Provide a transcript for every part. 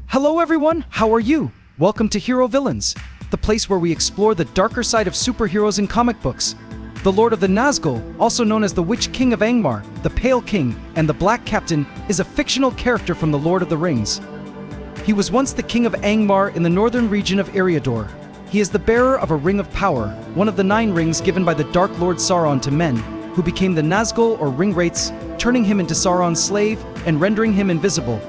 Hello everyone, how are you? Welcome to Hero Villains, the place where we explore the darker side of superheroes in comic books. The Lord of the Nazgûl, also known as the Witch-King of Angmar, the Pale King, and the Black Captain, is a fictional character from the Lord of the Rings. He was once the King of Angmar in the northern region of Eriador. He is the bearer of a Ring of Power, one of the 9 rings given by the Dark Lord Sauron to men, who became the Nazgûl or Ringwraiths, turning him into Sauron's slave and rendering him invisible.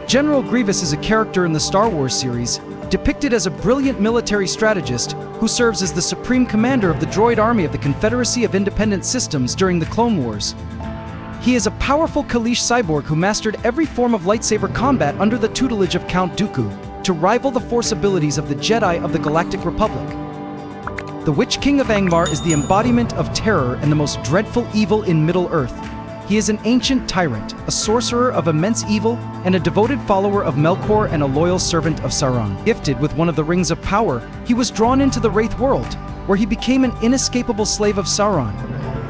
General Grievous is a character in the Star Wars series, depicted as a brilliant military strategist who serves as the supreme commander of the Droid Army of the Confederacy of Independent Systems during the Clone Wars. He is a powerful Kaleesh cyborg who mastered every form of lightsaber combat under the tutelage of Count Dooku, to rival the force abilities of the Jedi of the Galactic Republic. The Witch-King of Angmar is the embodiment of terror and the most dreadful evil in Middle-earth. He is an ancient tyrant, a sorcerer of immense evil, and a devoted follower of Melkor and a loyal servant of Sauron. Gifted with one of the Rings of Power, he was drawn into the Wraith world, where he became an inescapable slave of Sauron.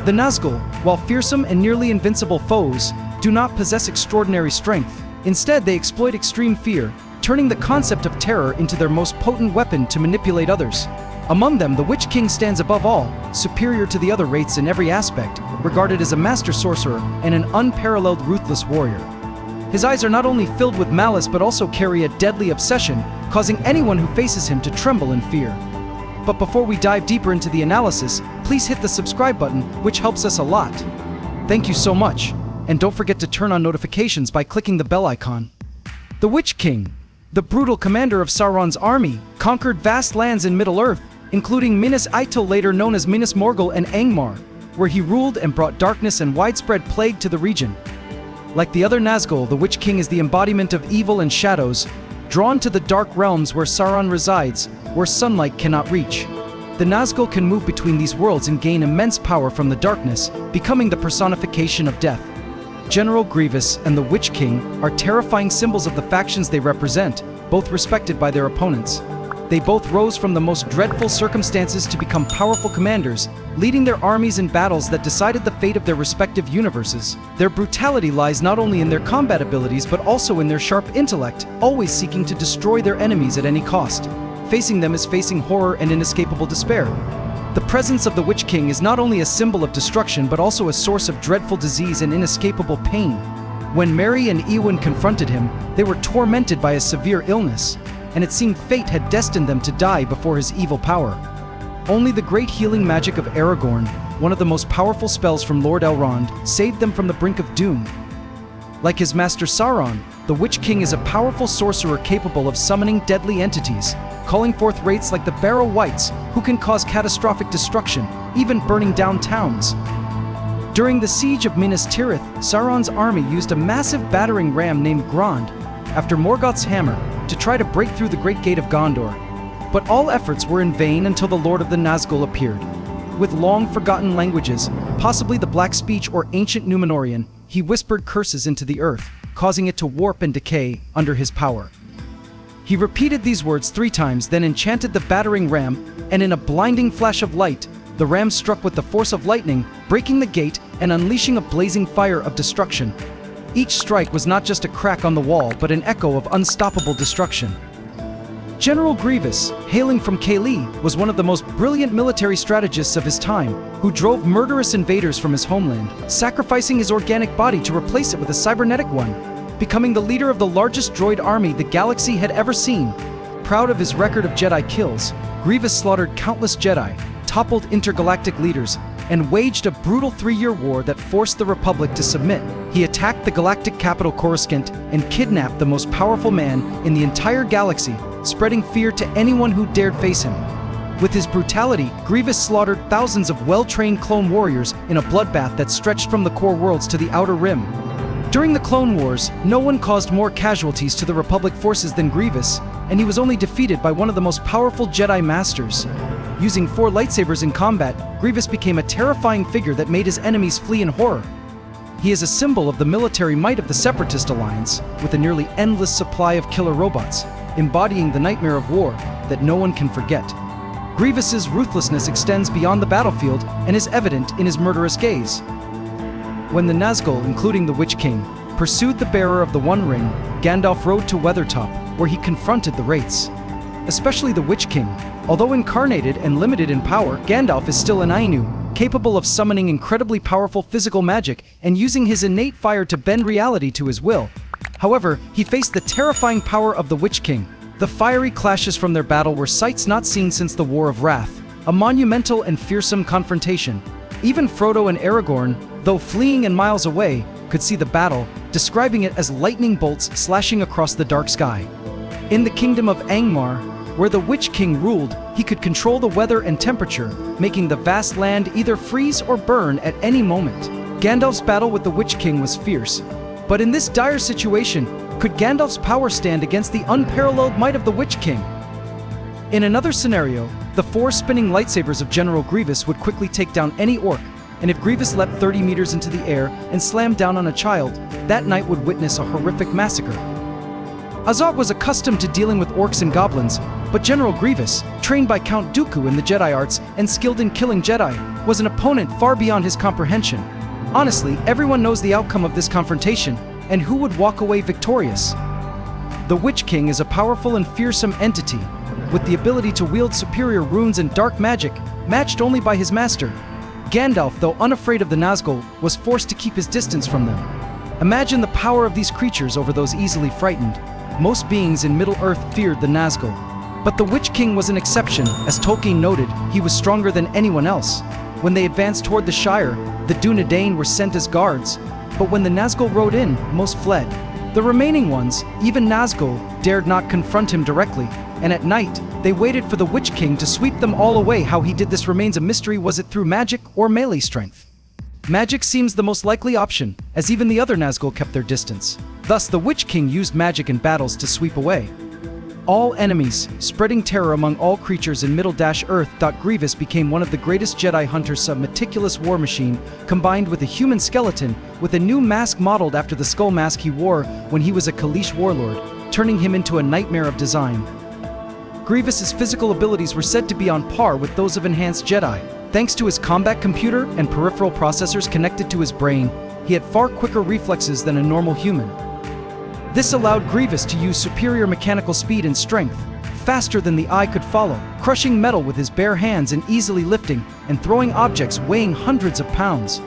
The Nazgûl, while fearsome and nearly invincible foes, do not possess extraordinary strength. Instead, they exploit extreme fear, turning the concept of terror into their most potent weapon to manipulate others. Among them, the Witch-King stands above all, superior to the other wraiths in every aspect, regarded as a master sorcerer and an unparalleled ruthless warrior. His eyes are not only filled with malice but also carry a deadly obsession, causing anyone who faces him to tremble in fear. But before we dive deeper into the analysis, please hit the subscribe button, which helps us a lot. Thank you so much, and don't forget to turn on notifications by clicking the bell icon. The Witch-King, the brutal commander of Sauron's army, conquered vast lands in Middle-earth, including Minas Ithil, later known as Minas Morgul, and Angmar, where he ruled and brought darkness and widespread plague to the region. Like the other Nazgûl, the Witch-King is the embodiment of evil and shadows, drawn to the dark realms where Sauron resides, where sunlight cannot reach. The Nazgûl can move between these worlds and gain immense power from the darkness, becoming the personification of death. General Grievous and the Witch-King are terrifying symbols of the factions they represent, both respected by their opponents. They both rose from the most dreadful circumstances to become powerful commanders, leading their armies in battles that decided the fate of their respective universes. Their brutality lies not only in their combat abilities but also in their sharp intellect, always seeking to destroy their enemies at any cost. Facing them is facing horror and inescapable despair. The presence of the Witch-King is not only a symbol of destruction but also a source of dreadful disease and inescapable pain. When Merry and Eowyn confronted him, they were tormented by a severe illness, and it seemed fate had destined them to die before his evil power. Only the great healing magic of Aragorn, one of the most powerful spells from Lord Elrond, saved them from the brink of doom. Like his master Sauron, the Witch-King is a powerful sorcerer capable of summoning deadly entities, calling forth wraiths like the Barrow Wights, who can cause catastrophic destruction, even burning down towns. During the siege of Minas Tirith, Sauron's army used a massive battering ram named Grond, after Morgoth's hammer, to try to break through the Great Gate of Gondor. But all efforts were in vain until the Lord of the Nazgûl appeared. With long-forgotten languages, possibly the Black Speech or ancient Númenórean, he whispered curses into the earth, causing it to warp and decay under his power. He repeated these words 3 times, then enchanted the battering ram, and in a blinding flash of light, the ram struck with the force of lightning, breaking the gate and unleashing a blazing fire of destruction. Each strike was not just a crack on the wall, but an echo of unstoppable destruction. General Grievous, hailing from Kaleesh, was one of the most brilliant military strategists of his time, who drove murderous invaders from his homeland, sacrificing his organic body to replace it with a cybernetic one, becoming the leader of the largest droid army the galaxy had ever seen. Proud of his record of Jedi kills, Grievous slaughtered countless Jedi, toppled intergalactic leaders, and waged a brutal 3-year war that forced the Republic to submit. He attacked the galactic capital Coruscant and kidnapped the most powerful man in the entire galaxy, spreading fear to anyone who dared face him. With his brutality, Grievous slaughtered thousands of well-trained clone warriors in a bloodbath that stretched from the core worlds to the Outer Rim. During the Clone Wars, no one caused more casualties to the Republic forces than Grievous, and he was only defeated by one of the most powerful Jedi Masters. Using 4 lightsabers in combat, Grievous became a terrifying figure that made his enemies flee in horror. He is a symbol of the military might of the Separatist Alliance, with a nearly endless supply of killer robots, embodying the nightmare of war that no one can forget. Grievous's ruthlessness extends beyond the battlefield and is evident in his murderous gaze. When the Nazgûl, including the Witch-King, pursued the bearer of the One Ring, Gandalf rode to Weathertop, where he confronted the Wraiths, especially the Witch-King. Although incarnated and limited in power, Gandalf is still an Ainu, capable of summoning incredibly powerful physical magic and using his innate fire to bend reality to his will. However, he faced the terrifying power of the Witch-King. The fiery clashes from their battle were sights not seen since the War of Wrath, a monumental and fearsome confrontation. Even Frodo and Aragorn, though fleeing and miles away, could see the battle, describing it as lightning bolts slashing across the dark sky. In the kingdom of Angmar, where the Witch-King ruled, he could control the weather and temperature, making the vast land either freeze or burn at any moment. Gandalf's battle with the Witch-King was fierce, but in this dire situation, could Gandalf's power stand against the unparalleled might of the Witch-King? In another scenario, the four spinning lightsabers of General Grievous would quickly take down any orc, and if Grievous leapt 30 meters into the air and slammed down on a child, that night would witness a horrific massacre. Azog was accustomed to dealing with orcs and goblins, but General Grievous, trained by Count Dooku in the Jedi arts and skilled in killing Jedi, was an opponent far beyond his comprehension. Honestly, everyone knows the outcome of this confrontation, and who would walk away victorious. The Witch-King is a powerful and fearsome entity, with the ability to wield superior runes and dark magic, matched only by his master. Gandalf, though unafraid of the Nazgûl, was forced to keep his distance from them. Imagine the power of these creatures over those easily frightened. Most beings in Middle-earth feared the Nazgûl. But the Witch-King was an exception. As Tolkien noted, he was stronger than anyone else. When they advanced toward the Shire, the Dunedain were sent as guards, but when the Nazgûl rode in, most fled. The remaining ones, even Nazgûl, dared not confront him directly, and at night, they waited for the Witch-King to sweep them all away. How he did this remains a mystery. Was it through magic or melee strength? Magic seems the most likely option, as even the other Nazgûl kept their distance. Thus, the Witch-King used magic in battles to sweep away all enemies, spreading terror among all creatures in Middle-earth. Grievous became one of the greatest Jedi hunters, a meticulous war machine, combined with a human skeleton, with a new mask modeled after the skull mask he wore when he was a Kaleesh warlord, turning him into a nightmare of design. Grievous's physical abilities were said to be on par with those of enhanced Jedi. Thanks to his combat computer and peripheral processors connected to his brain, he had far quicker reflexes than a normal human. This allowed Grievous to use superior mechanical speed and strength, faster than the eye could follow, crushing metal with his bare hands and easily lifting and throwing objects weighing hundreds of pounds.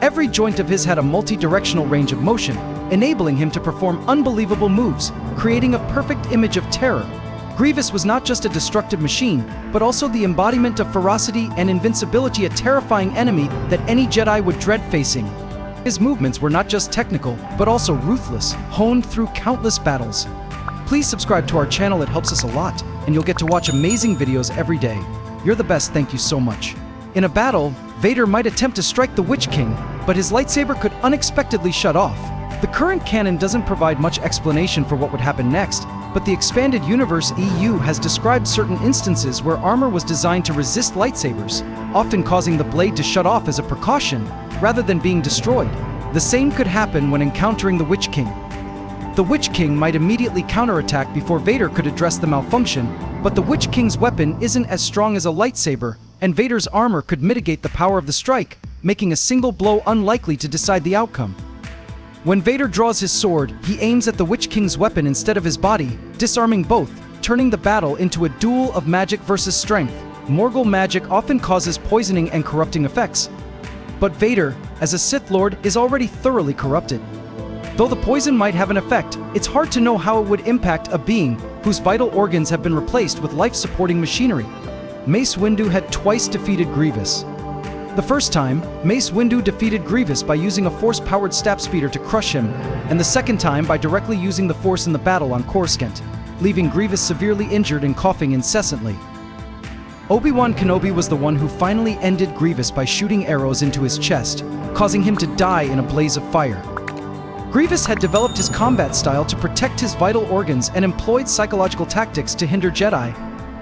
Every joint of his had a multi-directional range of motion, enabling him to perform unbelievable moves, creating a perfect image of terror. Grievous was not just a destructive machine, but also the embodiment of ferocity and invincibility, a terrifying enemy that any Jedi would dread facing. His movements were not just technical, but also ruthless, honed through countless battles. Please subscribe to our channel, it helps us a lot, and you'll get to watch amazing videos every day. You're the best, thank you so much. In a battle, Vader might attempt to strike the Witch-King, but his lightsaber could unexpectedly shut off. The current canon doesn't provide much explanation for what would happen next, but the expanded universe EU has described certain instances where armor was designed to resist lightsabers, often causing the blade to shut off as a precaution, rather than being destroyed. The same could happen when encountering the Witch-King. The Witch-King might immediately counterattack before Vader could address the malfunction, but the Witch-King's weapon isn't as strong as a lightsaber, and Vader's armor could mitigate the power of the strike, making a single blow unlikely to decide the outcome. When Vader draws his sword, he aims at the Witch-King's weapon instead of his body, disarming both, turning the battle into a duel of magic versus strength. Morgul magic often causes poisoning and corrupting effects, but Vader, as a Sith Lord, is already thoroughly corrupted. Though the poison might have an effect, it's hard to know how it would impact a being whose vital organs have been replaced with life-supporting machinery. Mace Windu had twice defeated Grievous. The first time, Mace Windu defeated Grievous by using a Force-powered stab speeder to crush him, and the second time by directly using the Force in the battle on Coruscant, leaving Grievous severely injured and coughing incessantly. Obi-Wan Kenobi was the one who finally ended Grievous by shooting arrows into his chest, causing him to die in a blaze of fire. Grievous had developed his combat style to protect his vital organs and employed psychological tactics to hinder Jedi.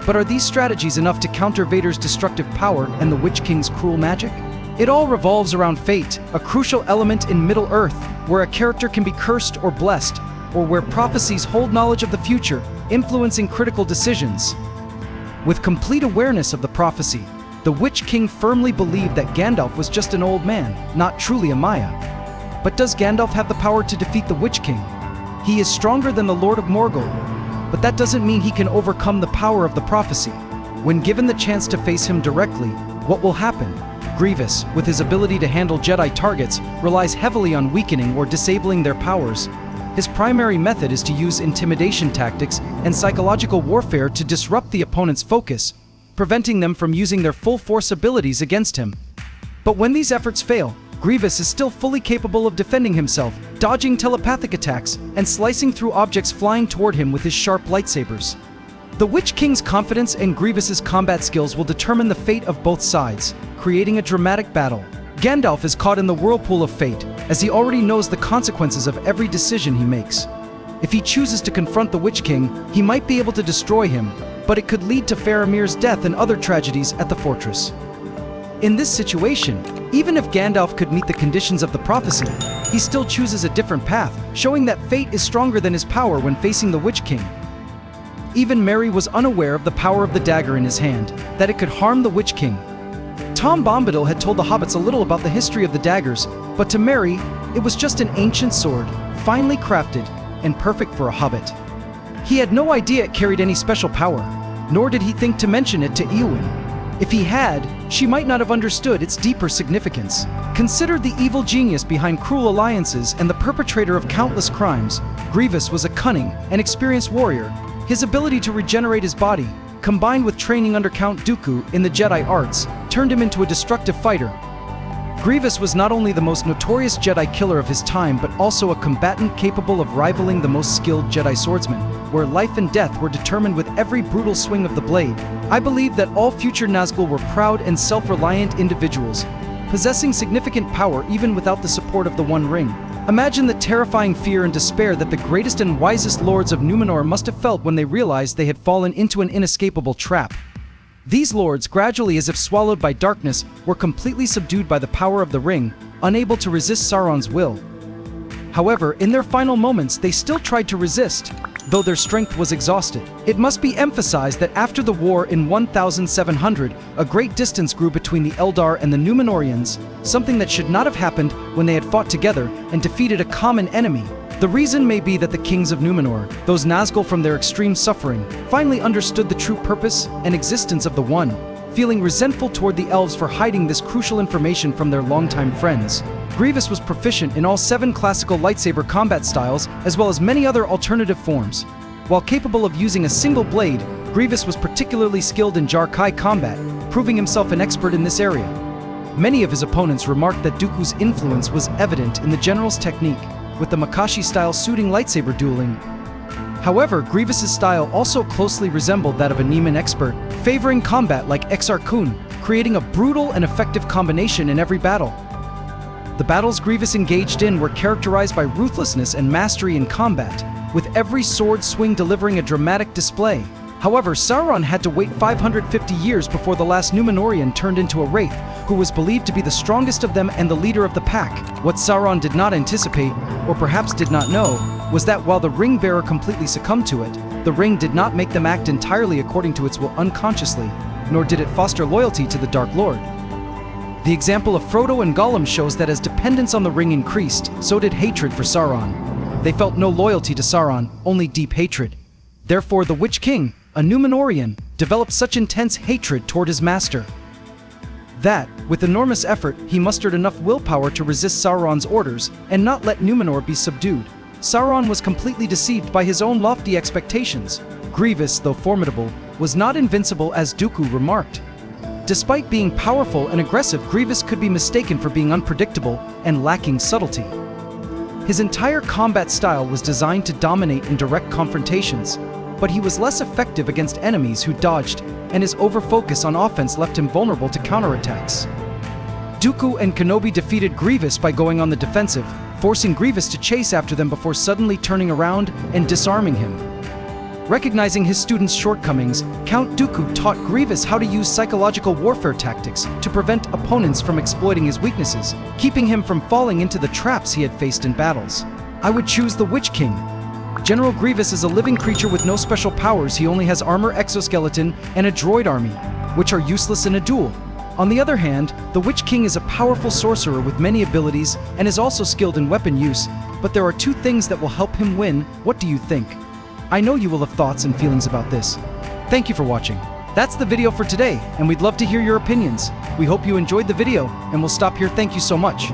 But are these strategies enough to counter Vader's destructive power and the Witch-King's cruel magic? It all revolves around fate, a crucial element in Middle-earth, where a character can be cursed or blessed, or where prophecies hold knowledge of the future, influencing critical decisions. With complete awareness of the prophecy, the Witch-King firmly believed that Gandalf was just an old man, not truly a Maya. But does Gandalf have the power to defeat the Witch-King? He is stronger than the Lord of Morgul, but that doesn't mean he can overcome the power of the prophecy. When given the chance to face him directly, what will happen? Grievous, with his ability to handle Jedi targets, relies heavily on weakening or disabling their powers. His primary method is to use intimidation tactics and psychological warfare to disrupt the opponent's focus, preventing them from using their full force abilities against him. But when these efforts fail, Grievous is still fully capable of defending himself, dodging telepathic attacks, and slicing through objects flying toward him with his sharp lightsabers. The Witch-King's confidence and Grievous's combat skills will determine the fate of both sides, creating a dramatic battle. Gandalf is caught in the whirlpool of fate, as he already knows the consequences of every decision he makes. If he chooses to confront the Witch-King, he might be able to destroy him, but it could lead to Faramir's death and other tragedies at the fortress. In this situation, even if Gandalf could meet the conditions of the prophecy, he still chooses a different path, showing that fate is stronger than his power when facing the Witch-King. Even Merry was unaware of the power of the dagger in his hand, that it could harm the Witch-King. Tom Bombadil had told the hobbits a little about the history of the daggers, but to Merry, it was just an ancient sword, finely crafted, and perfect for a hobbit. He had no idea it carried any special power, nor did he think to mention it to Eowyn. If he had, she might not have understood its deeper significance. Considered the evil genius behind cruel alliances and the perpetrator of countless crimes, Grievous was a cunning and experienced warrior. His ability to regenerate his body, combined with training under Count Dooku in the Jedi arts, turned him into a destructive fighter. Grievous was not only the most notorious Jedi killer of his time, but also a combatant capable of rivaling the most skilled Jedi swordsman, where life and death were determined with every brutal swing of the blade. I believe that all future Nazgûl were proud and self-reliant individuals, possessing significant power even without the support of the One Ring. Imagine the terrifying fear and despair that the greatest and wisest lords of Numenor must have felt when they realized they had fallen into an inescapable trap. These lords, gradually as if swallowed by darkness, were completely subdued by the power of the ring, unable to resist Sauron's will. However, in their final moments, they still tried to resist, though their strength was exhausted. It must be emphasized that after the war in 1700, a great distance grew between the Eldar and the Númenóreans, something that should not have happened when they had fought together and defeated a common enemy. The reason may be that the kings of Numenor, those Nazgûl from their extreme suffering, finally understood the true purpose and existence of the One, feeling resentful toward the elves for hiding this crucial information from their longtime friends. Grievous was proficient in all 7 classical lightsaber combat styles, as well as many other alternative forms. While capable of using a single blade, Grievous was particularly skilled in Jar-Kai combat, proving himself an expert in this area. Many of his opponents remarked that Dooku's influence was evident in the general's technique, with the Makashi style suiting lightsaber dueling. However, Grievous's style also closely resembled that of a Niemann expert, favoring combat like Exar Kun, creating a brutal and effective combination in every battle. The battles Grievous engaged in were characterized by ruthlessness and mastery in combat, with every sword swing delivering a dramatic display. However, Sauron had to wait 550 years before the last Númenórean turned into a wraith, who was believed to be the strongest of them and the leader of the pack. What Sauron did not anticipate, or perhaps did not know, was that while the ring-bearer completely succumbed to it, the ring did not make them act entirely according to its will unconsciously, nor did it foster loyalty to the Dark Lord. The example of Frodo and Gollum shows that as dependence on the ring increased, so did hatred for Sauron. They felt no loyalty to Sauron, only deep hatred. Therefore, the Witch-King, a Númenórean, developed such intense hatred toward his master that, with enormous effort, he mustered enough willpower to resist Sauron's orders and not let Númenor be subdued. Sauron was completely deceived by his own lofty expectations. Grievous, though formidable, was not invincible, as Dooku remarked. Despite being powerful and aggressive, Grievous could be mistaken for being unpredictable and lacking subtlety. His entire combat style was designed to dominate in direct confrontations, but he was less effective against enemies who dodged, and his overfocus on offense left him vulnerable to counterattacks. Dooku and Kenobi defeated Grievous by going on the defensive, forcing Grievous to chase after them before suddenly turning around and disarming him. Recognizing his student's shortcomings, Count Dooku taught Grievous how to use psychological warfare tactics to prevent opponents from exploiting his weaknesses, keeping him from falling into the traps he had faced in battles. I would choose the Witch-King. General Grievous is a living creature with no special powers. He only has armor, exoskeleton, and a droid army, which are useless in a duel. On the other hand, the Witch King is a powerful sorcerer with many abilities and is also skilled in weapon use, but there are two things that will help him win. What do you think? I know you will have thoughts and feelings about this. Thank you for watching. That's the video for today, and we'd love to hear your opinions. We hope you enjoyed the video, and we'll stop here. Thank you so much.